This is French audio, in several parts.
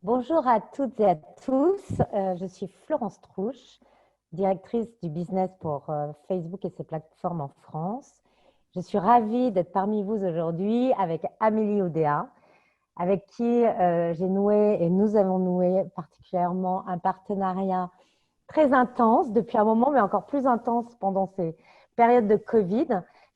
Bonjour à toutes et à tous. Je suis Florence Trouche, directrice du business pour Facebook et ses plateformes en France. Je suis ravie d'être parmi vous aujourd'hui avec Amélie Oudéa, avec qui j'ai noué et nous avons noué particulièrement un partenariat très intense depuis un moment, mais encore plus intense pendant ces périodes de Covid.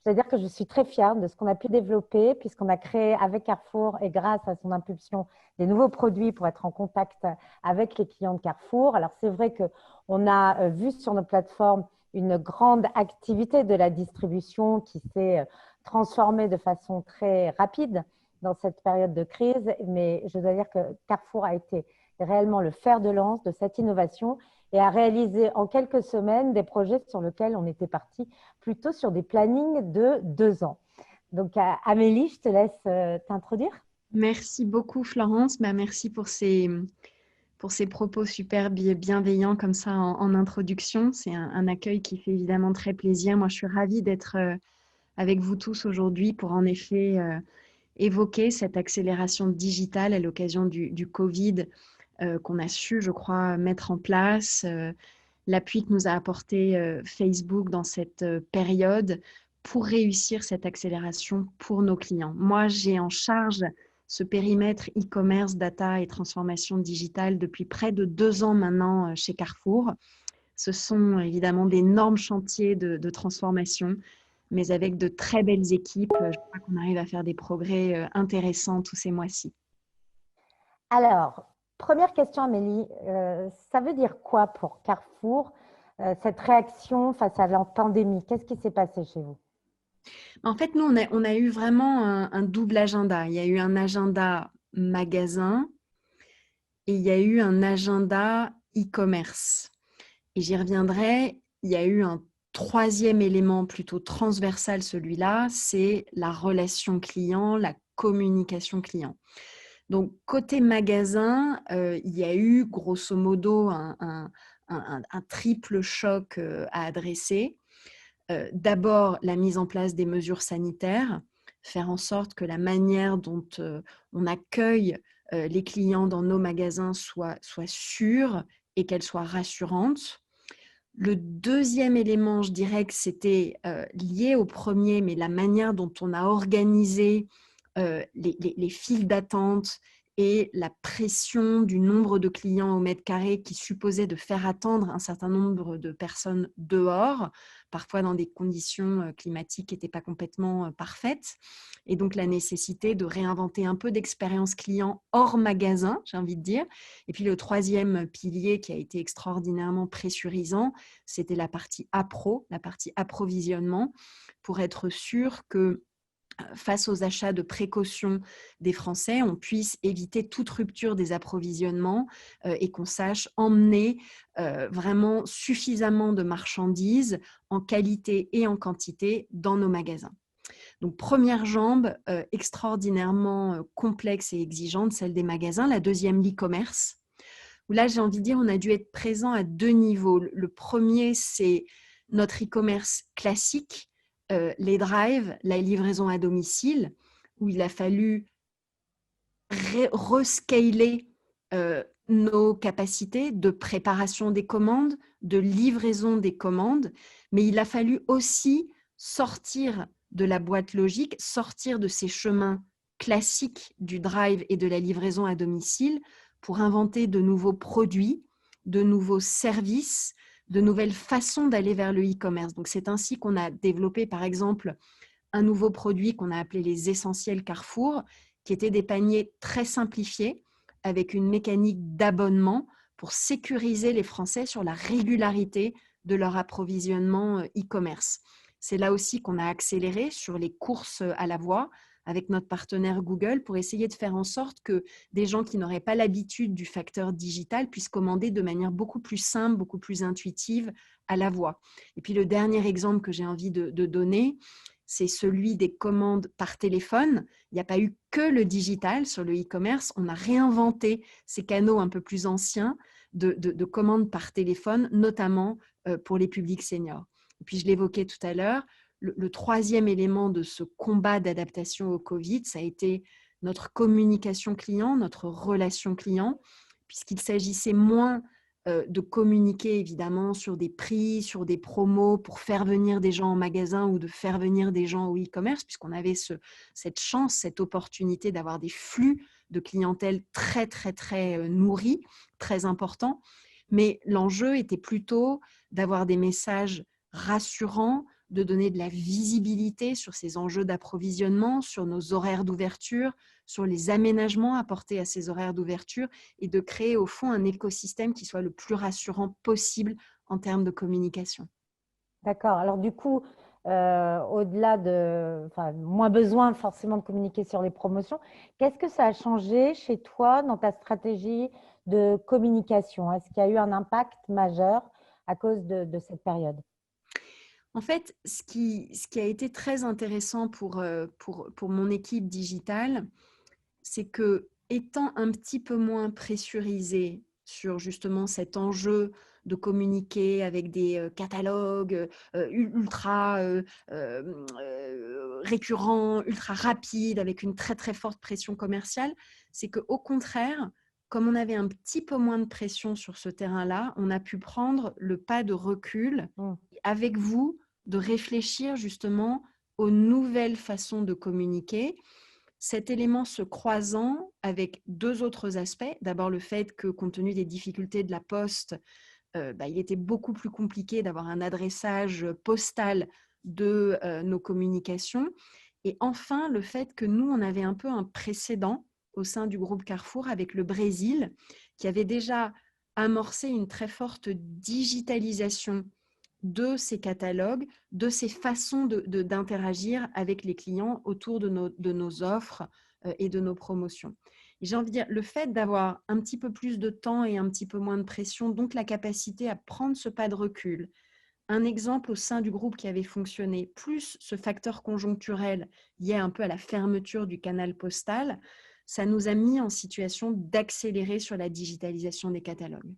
C'est-à-dire que je suis très fière de ce qu'on a pu développer, puisqu'on a créé avec Carrefour et grâce à son impulsion des nouveaux produits pour être en contact avec les clients de Carrefour. Alors c'est vrai qu'on a vu sur nos plateformes une grande activité de la distribution qui s'est transformée de façon très rapide dans cette période de crise, mais je dois dire que Carrefour a été réellement le fer de lance de cette innovation et a réalisé en quelques semaines des projets sur lesquels on était parti plutôt sur des plannings de 2 ans. Donc, Amélie, je te laisse t'introduire. Merci beaucoup, Florence. Merci pour ces propos super bienveillants comme ça en introduction. C'est un accueil qui fait évidemment très plaisir. Moi, je suis ravie d'être avec vous tous aujourd'hui pour en effet évoquer cette accélération digitale à l'occasion du Covid qu'on a su, je crois, mettre en place, l'appui que nous a apporté Facebook dans cette période pour réussir cette accélération pour nos clients. Moi, j'ai en charge ce périmètre e-commerce, data et transformation digitale depuis près de 2 ans maintenant chez Carrefour. Ce sont évidemment d'énormes chantiers de transformation, mais avec de très belles équipes. Je crois qu'on arrive à faire des progrès intéressants tous ces mois-ci. Alors, première question, Amélie, ça veut dire quoi pour Carrefour, cette réaction face à la pandémie? Qu'est-ce qui s'est passé chez vous? En fait, nous, on a eu vraiment un double agenda. Il y a eu un agenda magasin et il y a eu un agenda e-commerce. Et j'y reviendrai, il y a eu un troisième élément plutôt transversal, celui-là, c'est la relation client, la communication client. Donc, côté magasin, il y a eu grosso modo un triple choc à adresser. D'abord, la mise en place des mesures sanitaires, faire en sorte que la manière dont on accueille les clients dans nos magasins soit sûre et qu'elle soit rassurante. Le deuxième élément, je dirais que c'était lié au premier, mais la manière dont on a organisé les files d'attente et la pression du nombre de clients au mètre carré qui supposait de faire attendre un certain nombre de personnes dehors, parfois dans des conditions climatiques qui n'étaient pas complètement parfaites. Et donc la nécessité de réinventer un peu d'expérience client hors magasin, j'ai envie de dire. Et puis le troisième pilier qui a été extraordinairement pressurisant, c'était la partie appro, la partie approvisionnement, pour être sûr que face aux achats de précaution des Français, on puisse éviter toute rupture des approvisionnements et qu'on sache emmener vraiment suffisamment de marchandises en qualité et en quantité dans nos magasins. Donc, première jambe extraordinairement complexe et exigeante, celle des magasins. La deuxième, l'e-commerce, où là, j'ai envie de dire, on a dû être présent à deux niveaux. Le premier, c'est notre e-commerce classique, les drives, la livraison à domicile, où il a fallu rescaler nos capacités de préparation des commandes, de livraison des commandes, mais il a fallu aussi sortir de la boîte logique, sortir de ces chemins classiques du drive et de la livraison à domicile pour inventer de nouveaux produits, de nouveaux services, de nouvelles façons d'aller vers le e-commerce. Donc c'est ainsi qu'on a développé par exemple un nouveau produit qu'on a appelé les essentiels Carrefour, qui étaient des paniers très simplifiés avec une mécanique d'abonnement pour sécuriser les Français sur la régularité de leur approvisionnement e-commerce. C'est là aussi qu'on a accéléré sur les courses à la voie avec notre partenaire Google pour essayer de faire en sorte que des gens qui n'auraient pas l'habitude du facteur digital puissent commander de manière beaucoup plus simple, beaucoup plus intuitive à la voie. Et puis le dernier exemple que j'ai envie de donner, c'est celui des commandes par téléphone. Il n'y a pas eu que le digital sur le e-commerce. On a réinventé ces canaux un peu plus anciens de commandes par téléphone, notamment pour les publics seniors. Et puis, je l'évoquais tout à l'heure, le troisième élément de ce combat d'adaptation au Covid, ça a été notre communication client, notre relation client, puisqu'il s'agissait moins de communiquer évidemment sur des prix, sur des promos pour faire venir des gens en magasin ou de faire venir des gens au e-commerce, puisqu'on avait cette chance, cette opportunité d'avoir des flux de clientèle très, très, très nourris, très importants. Mais l'enjeu était plutôt d'avoir des messages rassurants, de donner de la visibilité sur ces enjeux d'approvisionnement, sur nos horaires d'ouverture, sur les aménagements apportés à ces horaires d'ouverture et de créer au fond un écosystème qui soit le plus rassurant possible en termes de communication. D'accord. Alors du coup, au-delà moins besoin forcément de communiquer sur les promotions, qu'est-ce que ça a changé chez toi dans ta stratégie de communication? Est-ce qu'il y a eu un impact majeur à cause de cette période? En fait, ce qui a été très intéressant pour mon équipe digitale, c'est que, étant un petit peu moins pressurisée sur justement cet enjeu de communiquer avec des catalogues ultra récurrents, ultra rapides, avec une très très forte pression commerciale, c'est qu'au contraire, comme on avait un petit peu moins de pression sur ce terrain-là, on a pu prendre le pas de recul avec vous, de réfléchir justement aux nouvelles façons de communiquer, cet élément se croisant avec deux autres aspects. D'abord, le fait que, compte tenu des difficultés de la poste, il était beaucoup plus compliqué d'avoir un adressage postal de nos communications. Et enfin, le fait que nous, on avait un peu un précédent au sein du groupe Carrefour avec le Brésil, qui avait déjà amorcé une très forte digitalisation de ces catalogues, de ces façons d'interagir avec les clients autour de nos offres et de nos promotions. Et j'ai envie de dire, le fait d'avoir un petit peu plus de temps et un petit peu moins de pression, donc la capacité à prendre ce pas de recul, un exemple au sein du groupe qui avait fonctionné, plus ce facteur conjoncturel lié un peu à la fermeture du canal postal, ça nous a mis en situation d'accélérer sur la digitalisation des catalogues.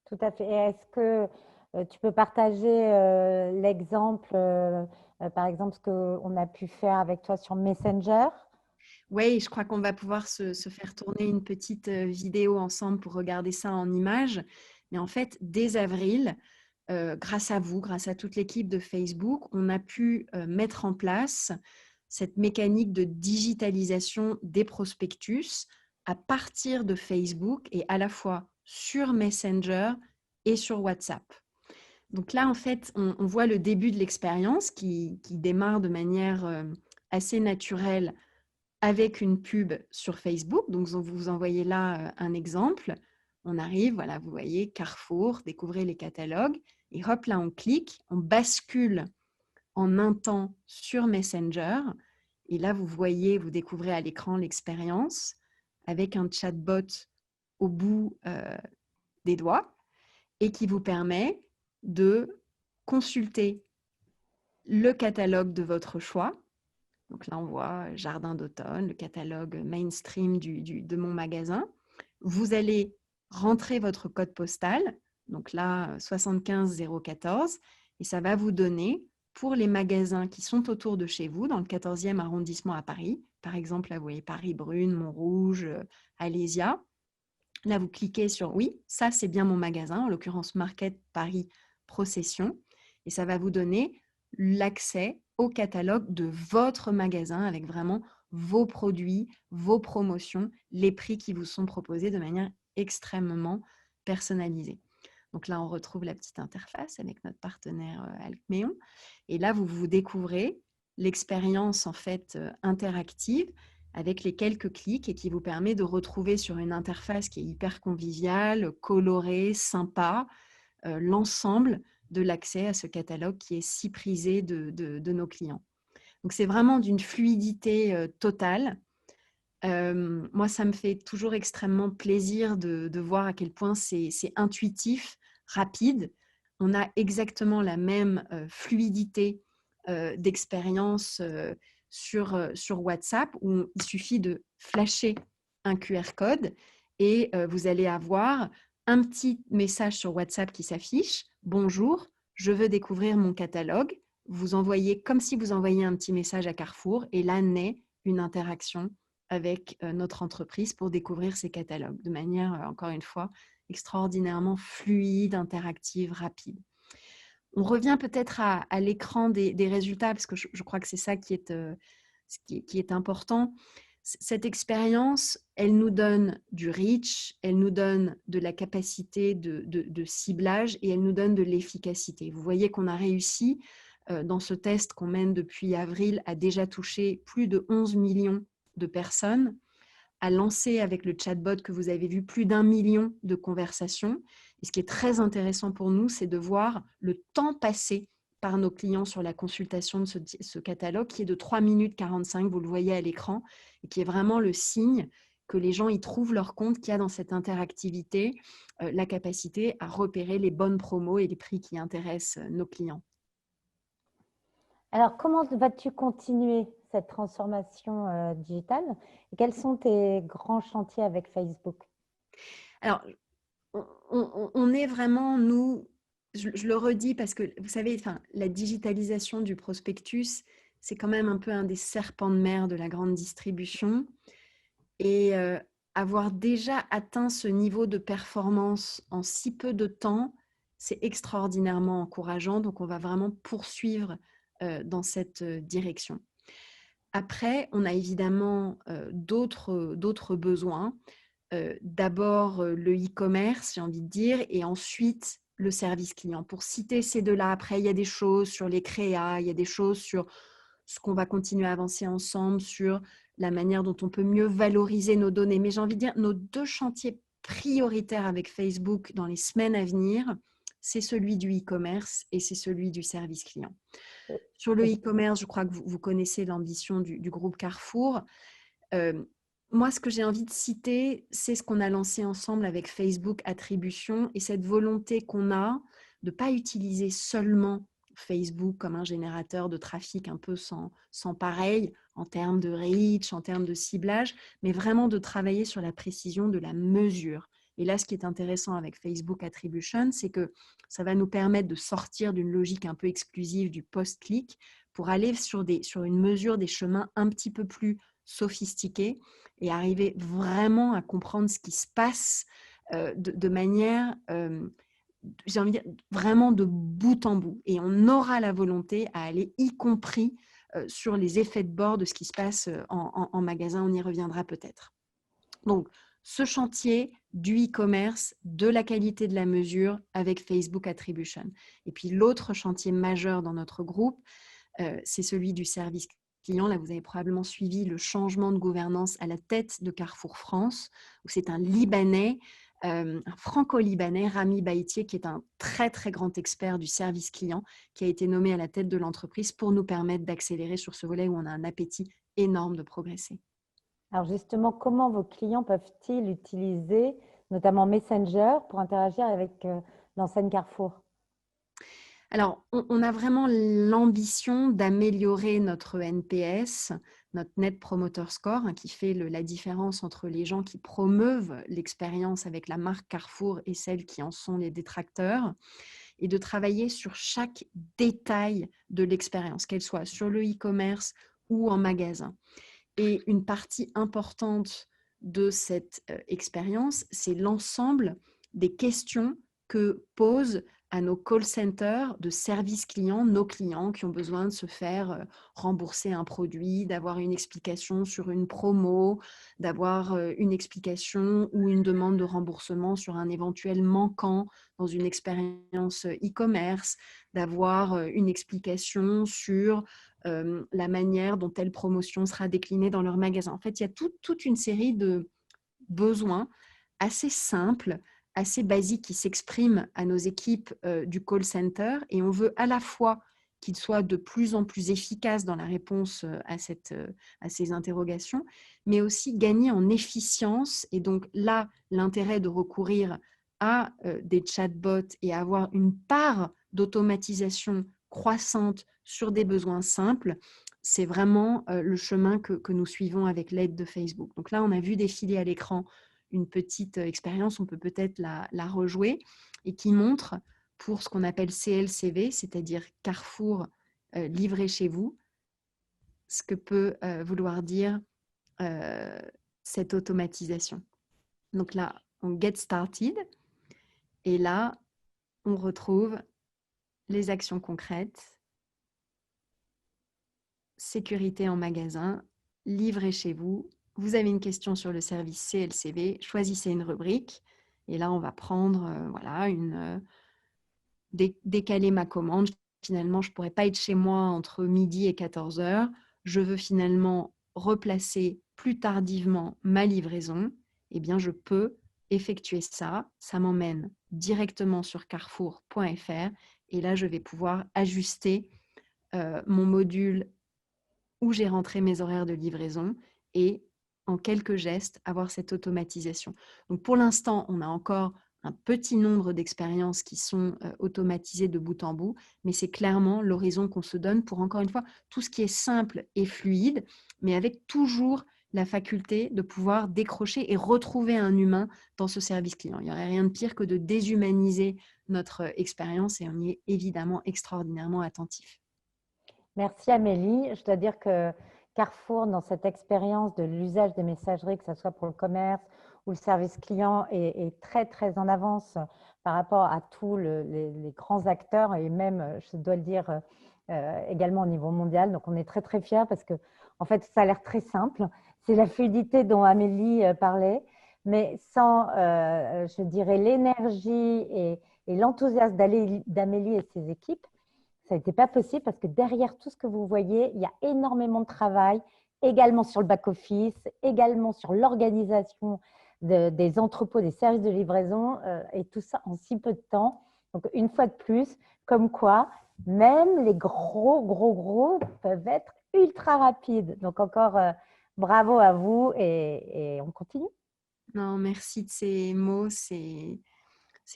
Tout à fait. Et est-ce que tu peux partager l'exemple, par exemple, ce qu'on a pu faire avec toi sur Messenger? Oui, je crois qu'on va pouvoir se faire tourner une petite vidéo ensemble pour regarder ça en images. Mais en fait, dès avril, grâce à vous, grâce à toute l'équipe de Facebook, on a pu mettre en place cette mécanique de digitalisation des prospectus à partir de Facebook et à la fois sur Messenger et sur WhatsApp. Donc là, en fait, on voit le début de l'expérience qui démarre de manière assez naturelle avec une pub sur Facebook. Donc, vous envoyez là un exemple. On arrive, voilà, vous voyez Carrefour, découvrez les catalogues. Et hop, là, on clique, on bascule en un temps sur Messenger. Et là, vous voyez, vous découvrez à l'écran l'expérience avec un chatbot au bout des doigts et qui vous permet de consulter le catalogue de votre choix. Donc là, on voit Jardin d'automne, le catalogue mainstream de mon magasin. Vous allez rentrer votre code postal, donc là, 75 014, et ça va vous donner, pour les magasins qui sont autour de chez vous, dans le 14e arrondissement à Paris, par exemple, là, vous voyez Paris-Brune, Montrouge, Alésia. Là, vous cliquez sur « Oui, ça, c'est bien mon magasin », en l'occurrence Market Paris Procession, et ça va vous donner l'accès au catalogue de votre magasin avec vraiment vos produits, vos promotions, les prix qui vous sont proposés de manière extrêmement personnalisée. Donc là, on retrouve la petite interface avec notre partenaire Alcméon. Et là, vous découvrez l'expérience en fait interactive avec les quelques clics et qui vous permet de retrouver sur une interface qui est hyper conviviale, colorée, sympa, l'ensemble de l'accès à ce catalogue qui est si prisé de nos clients. Donc, c'est vraiment d'une fluidité totale. Moi, ça me fait toujours extrêmement plaisir de voir à quel point c'est intuitif, rapide. On a exactement la même fluidité d'expérience sur WhatsApp où il suffit de flasher un QR code et vous allez avoir un petit message sur WhatsApp qui s'affiche. Bonjour, je veux découvrir mon catalogue. Vous envoyez comme si vous envoyiez un petit message à Carrefour et là naît une interaction avec notre entreprise pour découvrir ces catalogues de manière, encore une fois, extraordinairement fluide, interactive, rapide. On revient peut-être à l'écran des résultats, parce que je crois que c'est ça qui est important. Cette expérience, elle nous donne du reach, elle nous donne de la capacité de ciblage et elle nous donne de l'efficacité. Vous voyez qu'on a réussi, dans ce test qu'on mène depuis avril, à déjà toucher plus de 11 millions de personnes, à lancer avec le chatbot que vous avez vu plus d'1 million de conversations. Et ce qui est très intéressant pour nous, c'est de voir le temps passé par nos clients sur la consultation de ce catalogue qui est de 3 minutes 45, vous le voyez à l'écran, et qui est vraiment le signe que les gens y trouvent leur compte, qu'il y a dans cette interactivité la capacité à repérer les bonnes promos et les prix qui intéressent nos clients. Alors, comment vas-tu continuer cette transformation digitale et quels sont tes grands chantiers avec Facebook? Alors, on est vraiment, nous, je le redis parce que, vous savez, la digitalisation du prospectus, c'est quand même un peu un des serpents de mer de la grande distribution. Et avoir déjà atteint ce niveau de performance en si peu de temps, c'est extraordinairement encourageant. Donc, on va vraiment poursuivre dans cette direction. Après, on a évidemment d'autres besoins. D'abord le e-commerce, j'ai envie de dire, et ensuite le service client. Pour citer ces deux-là, après, il y a des choses sur les créas, il y a des choses sur ce qu'on va continuer à avancer ensemble, sur la manière dont on peut mieux valoriser nos données. Mais j'ai envie de dire, nos deux chantiers prioritaires avec Facebook dans les semaines à venir, c'est celui du e-commerce et c'est celui du service client. Sur le e-commerce, je crois que vous connaissez l'ambition du groupe Carrefour. Moi, ce que j'ai envie de citer, c'est ce qu'on a lancé ensemble avec Facebook Attribution et cette volonté qu'on a de ne pas utiliser seulement Facebook comme un générateur de trafic un peu sans pareil en termes de reach, en termes de ciblage, mais vraiment de travailler sur la précision de la mesure. Et là, ce qui est intéressant avec Facebook Attribution, c'est que ça va nous permettre de sortir d'une logique un peu exclusive du post-click pour aller sur une mesure des chemins un petit peu plus sophistiqués et arriver vraiment à comprendre ce qui se passe de manière, j'ai envie de dire, vraiment de bout en bout. Et on aura la volonté à aller, y compris sur les effets de bord de ce qui se passe en magasin. On y reviendra peut-être. Donc, ce chantier du e-commerce, de la qualité de la mesure avec Facebook Attribution. Et puis, l'autre chantier majeur dans notre groupe, c'est celui du service client. Là, vous avez probablement suivi le changement de gouvernance à la tête de Carrefour France, où c'est un Libanais, un franco-libanais, Rami Baïtier, qui est un très, très grand expert du service client, qui a été nommé à la tête de l'entreprise pour nous permettre d'accélérer sur ce volet où on a un appétit énorme de progresser. Alors justement, comment vos clients peuvent-ils utiliser notamment Messenger pour interagir avec l'enseigne Carrefour? Alors, on a vraiment l'ambition d'améliorer notre NPS, notre Net Promoter Score, qui fait la différence entre les gens qui promeuvent l'expérience avec la marque Carrefour et celles qui en sont les détracteurs, et de travailler sur chaque détail de l'expérience, qu'elle soit sur le e-commerce ou en magasin. Et une partie importante de cette expérience, c'est l'ensemble des questions que posent à nos call centers de service client, nos clients qui ont besoin de se faire rembourser un produit, d'avoir une explication sur une promo, d'avoir une explication ou une demande de remboursement sur un éventuel manquant dans une expérience e-commerce, d'avoir une explication sur la manière dont telle promotion sera déclinée dans leur magasin. En fait, il y a toute une série de besoins assez simples, assez basiques qui s'expriment à nos équipes du call center et on veut à la fois qu'ils soient de plus en plus efficaces dans la réponse à ces interrogations, mais aussi gagner en efficience. Et donc là, l'intérêt de recourir à des chatbots et avoir une part d'automatisation croissante sur des besoins simples, c'est vraiment le chemin que nous suivons avec l'aide de Facebook. Donc là, on a vu défiler à l'écran une petite expérience, on peut peut-être la rejouer, et qui montre pour ce qu'on appelle CLCV, c'est-à-dire Carrefour livré chez vous, ce que peut vouloir dire cette automatisation. Donc là, on get started et là, on retrouve les actions concrètes, sécurité en magasin, livré chez vous. Vous avez une question sur le service CLCV, choisissez une rubrique et là, on va prendre décaler ma commande. Finalement, je ne pourrais pas être chez moi entre midi et 14 heures. Je veux finalement replacer plus tardivement ma livraison. Eh bien, je peux effectuer ça. Ça m'emmène directement sur carrefour.fr et là, je vais pouvoir ajuster mon module où j'ai rentré mes horaires de livraison et en quelques gestes, avoir cette automatisation. Donc pour l'instant, on a encore un petit nombre d'expériences qui sont automatisées de bout en bout, mais c'est clairement l'horizon qu'on se donne pour, encore une fois, tout ce qui est simple et fluide, mais avec toujours la faculté de pouvoir décrocher et retrouver un humain dans ce service client. Il n'y aurait rien de pire que de déshumaniser notre expérience et on y est évidemment extraordinairement attentif. Merci Amélie. Je dois dire que Carrefour, dans cette expérience de l'usage des messageries, que ce soit pour le commerce ou le service client, est très, très en avance par rapport à tous les grands acteurs et même, je dois le dire, également au niveau mondial. Donc, on est très, très fiers parce que, en fait, ça a l'air très simple. C'est la fluidité dont Amélie parlait, mais sans, je dirais, l'énergie et l'enthousiasme d'Amélie et ses équipes, ça n'était pas possible parce que derrière tout ce que vous voyez, il y a énormément de travail, également sur le back-office, également sur l'organisation des entrepôts, des services de livraison, et tout ça en si peu de temps. Donc, une fois de plus, comme quoi, même les gros peuvent être ultra rapides. Donc, encore bravo à vous et on continue. Non, merci de ces mots, c'est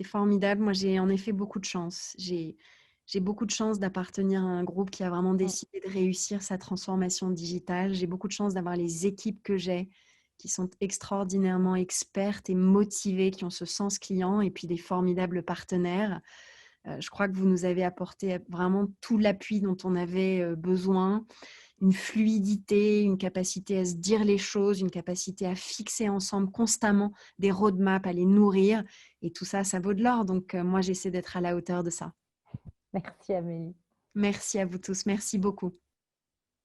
formidable. Moi, j'ai en effet beaucoup de chance. J'ai beaucoup de chance d'appartenir à un groupe qui a vraiment décidé de réussir sa transformation digitale. J'ai beaucoup de chance d'avoir les équipes que j'ai, qui sont extraordinairement expertes et motivées, qui ont ce sens client, et puis des formidables partenaires. Je crois que vous nous avez apporté vraiment tout l'appui dont on avait besoin, une fluidité, une capacité à se dire les choses, une capacité à fixer ensemble constamment des roadmaps, à les nourrir. Et tout ça, ça vaut de l'or. Donc, moi, j'essaie d'être à la hauteur de ça. Merci Amélie. Merci à vous tous. Merci beaucoup.